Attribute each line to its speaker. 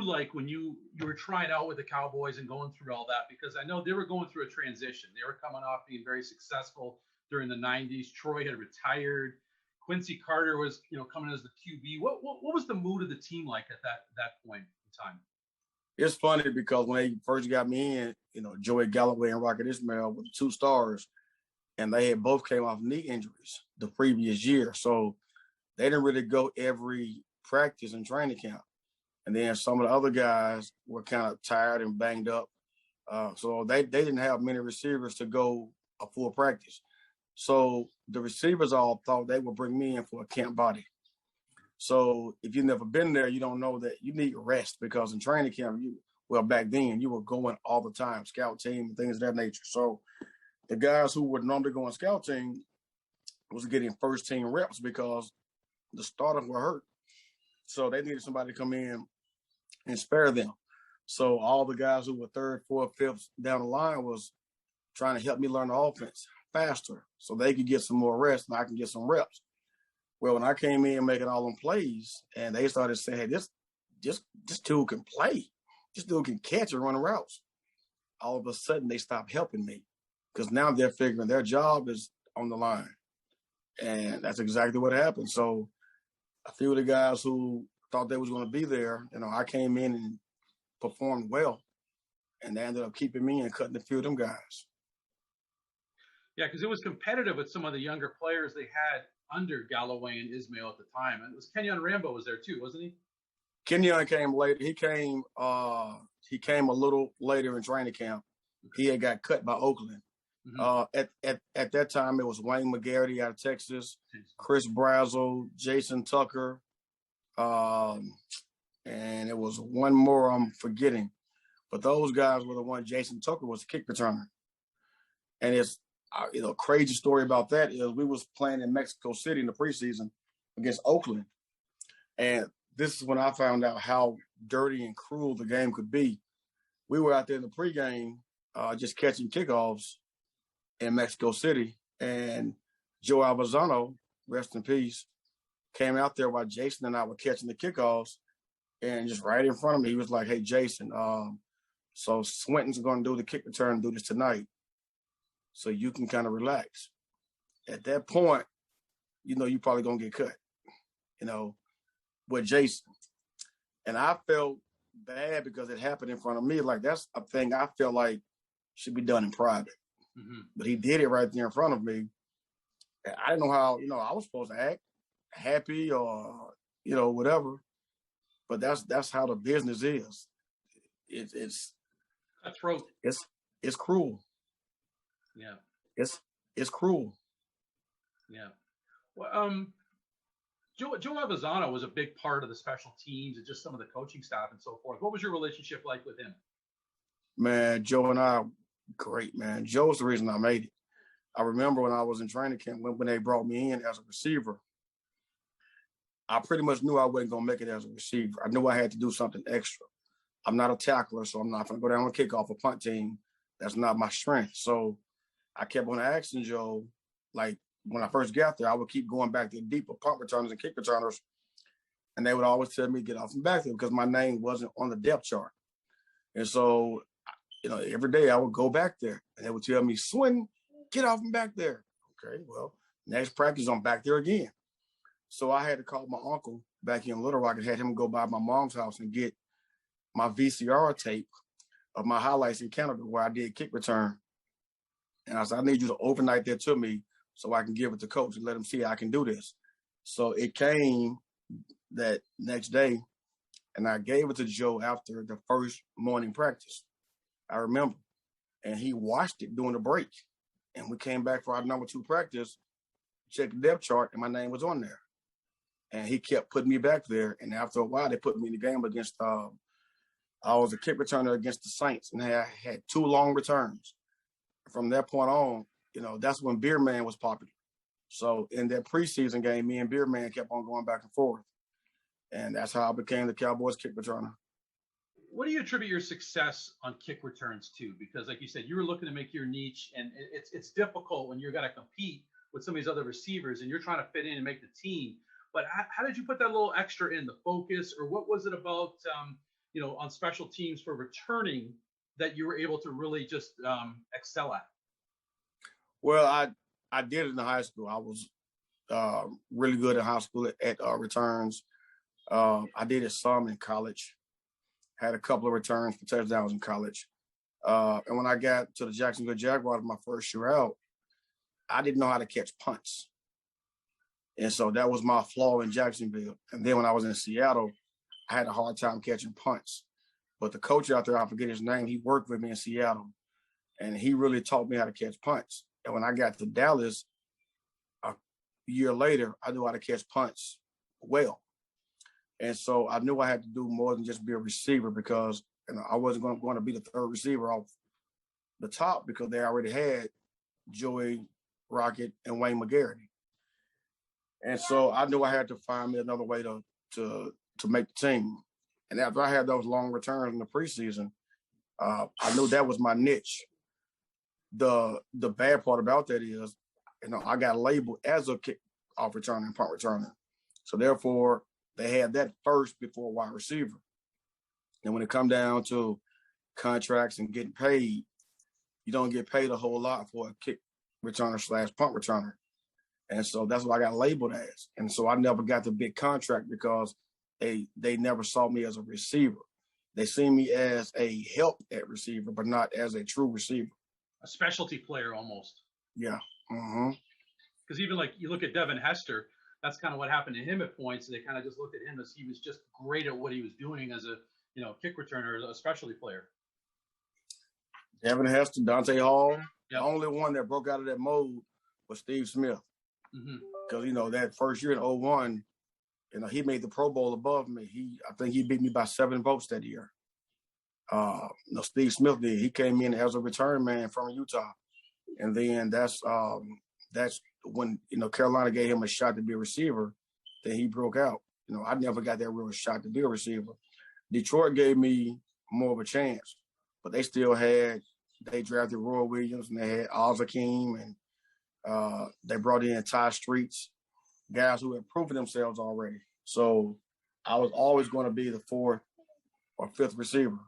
Speaker 1: like when you were trying out with the Cowboys and going through all that? Because I know they were going through a transition. They were coming off being very successful during the 90s. Troy had retired. Quincy Carter was, coming as the QB. What was the mood of the team like at that point in time?
Speaker 2: It's funny because when they first got me in, Joey Galloway and Rocket Ismail were the 2 stars, and they had both came off knee injuries the previous year. So they didn't really go every practice and training camp. And then some of the other guys were kind of tired and banged up. So they didn't have many receivers to go a full practice. So the receivers all thought they would bring me in for a camp body. So if you've never been there, you don't know that you need rest, because in training camp, back then you were going all the time, scout team and things of that nature. So the guys who would normally go on scout team was getting first team reps because the starters were hurt. So they needed somebody to come in and spare them. So all the guys who were 3rd, 4th, 5th down the line was trying to help me learn the offense faster so they could get some more rest and I can get some reps. Well, when I came in making all them plays and they started saying, hey, this dude can play. This dude can catch and run routes. All of a sudden they stopped helping me because now they're figuring their job is on the line. And that's exactly what happened. So a few of the guys who thought they was going to be there, I came in and performed well, and they ended up keeping me and cutting a few of them guys.
Speaker 1: Yeah, because it was competitive with some of the younger players they had under Galloway and Ismail at the time. And it was Kenyon Rambo was there too, wasn't he?
Speaker 2: Kenyon came later. He came a little later in training camp. Okay. He had got cut by Oakland. Mm-hmm. At that time, it was Wayne McGarity out of Texas, Chris Brazel, Jason Tucker, and it was one more I'm forgetting. But those guys were the one. Jason Tucker was a kick returner. And it's, crazy story about that is we was playing in Mexico City in the preseason against Oakland. And this is when I found out how dirty and cruel the game could be. We were out there in the pregame just catching kickoffs in Mexico City. And Joe Alvazano, rest in peace, came out there while Jason and I were catching the kickoffs. And just right in front of me, he was like, hey, Jason, so Swinton's going to do the kick return and do this tonight. So you can kind of relax. At that point, you probably going to get cut, with Jason. And I felt bad because it happened in front of me. Like, that's a thing I felt like should be done in private. Mm-hmm. But he did it right there in front of me. And I didn't know how, I was supposed to act happy or, whatever. But that's how the business is. It's
Speaker 1: cutthroat.
Speaker 2: It's cruel.
Speaker 1: Yeah.
Speaker 2: It's cruel.
Speaker 1: Yeah. Well, Joe Avazano was a big part of the special teams and just some of the coaching staff and so forth. What was your relationship like with him?
Speaker 2: Man, Joe and I, great, man. Joe's the reason I made it. I remember when I was in training camp, when they brought me in as a receiver, I pretty much knew I wasn't going to make it as a receiver. I knew I had to do something extra. I'm not a tackler, so I'm not going to go down on a kickoff or punt team. That's not my strength. So I kept on asking Joe, like, when I first got there, I would keep going back to deeper punt returners and kick returners, and they would always tell me to get off and back there because my name wasn't on the depth chart. And so, every day I would go back there, and they would tell me, Swinton, get off and back there. Okay, well, next practice, I'm back there again. So I had to call my uncle back in Little Rock and had him go by my mom's house and get my VCR tape of my highlights in Canada where I did kick return. And I said, I need you to overnight that to me so I can give it to coach and let him see I can do this. So it came that next day, and I gave it to Joe after the first morning practice. I remember. And he watched it during the break. And we came back for our number 2 practice, checked the depth chart, and my name was on there. And he kept putting me back there. And after a while, they put me in the game against I was a kick returner against the Saints, and I had 2 long returns. From that point on, that's when Beer Man was popular. So in that preseason game, me and Beer Man kept on going back and forth. And that's how I became the Cowboys kick returner.
Speaker 1: What do you attribute your success on kick returns to? Because like you said, you were looking to make your niche, and it's difficult when you're going to compete with some of these other receivers and you're trying to fit in and make the team. But how did you put that little extra in, the focus, or what was it about, on special teams for returning that you were able to really just excel at?
Speaker 2: Well, I did it in high school. I was really good in high school at returns. I did it some in college. Had a couple of returns for touchdowns in college. And when I got to the Jacksonville Jaguars my first year out, I didn't know how to catch punts. And so that was my flaw in Jacksonville. And then when I was in Seattle, I had a hard time catching punts. But the coach out there, I forget his name, he worked with me in Seattle. And he really taught me how to catch punts. And when I got to Dallas, a year later, I knew how to catch punts well. And so I knew I had to do more than just be a receiver because I wasn't going to be the third receiver off the top because they already had Joey Rocket and Wayne McGarity. And so I knew I had to find me another way to make the team. And after I had those long returns in the preseason, I knew that was my niche. The bad part about that is, I got labeled as a kick-off returner and punt returner. So therefore, they had that first before wide receiver. And when it come down to contracts and getting paid, you don't get paid a whole lot for a kick returner / punt returner. And so that's what I got labeled as. And so I never got the big contract because they never saw me as a receiver. They see me as a help at receiver, but not as a true receiver.
Speaker 1: A specialty player almost.
Speaker 2: Yeah.
Speaker 1: Because even like you look at Devin Hester, that's kind of what happened to him at points. They kind of just looked at him as he was just great at what he was doing as a kick returner, a specialty player.
Speaker 2: Devin Hester, Dante Hall.
Speaker 1: Yep.
Speaker 2: The only one that broke out of that mold was Steve Smith. Because, that first year in 2001, he made the Pro Bowl above me. I think he beat me by 7 votes that year. Steve Smith did. He came in as a return man from Utah. And then that's when, Carolina gave him a shot to be a receiver, then he broke out. I never got that real shot to be a receiver. Detroit gave me more of a chance, but they drafted Roy Williams and they had Oz Hakeem and they brought in Ty Streets, guys who had proven themselves already. So I was always going to be the 4th or 5th receiver.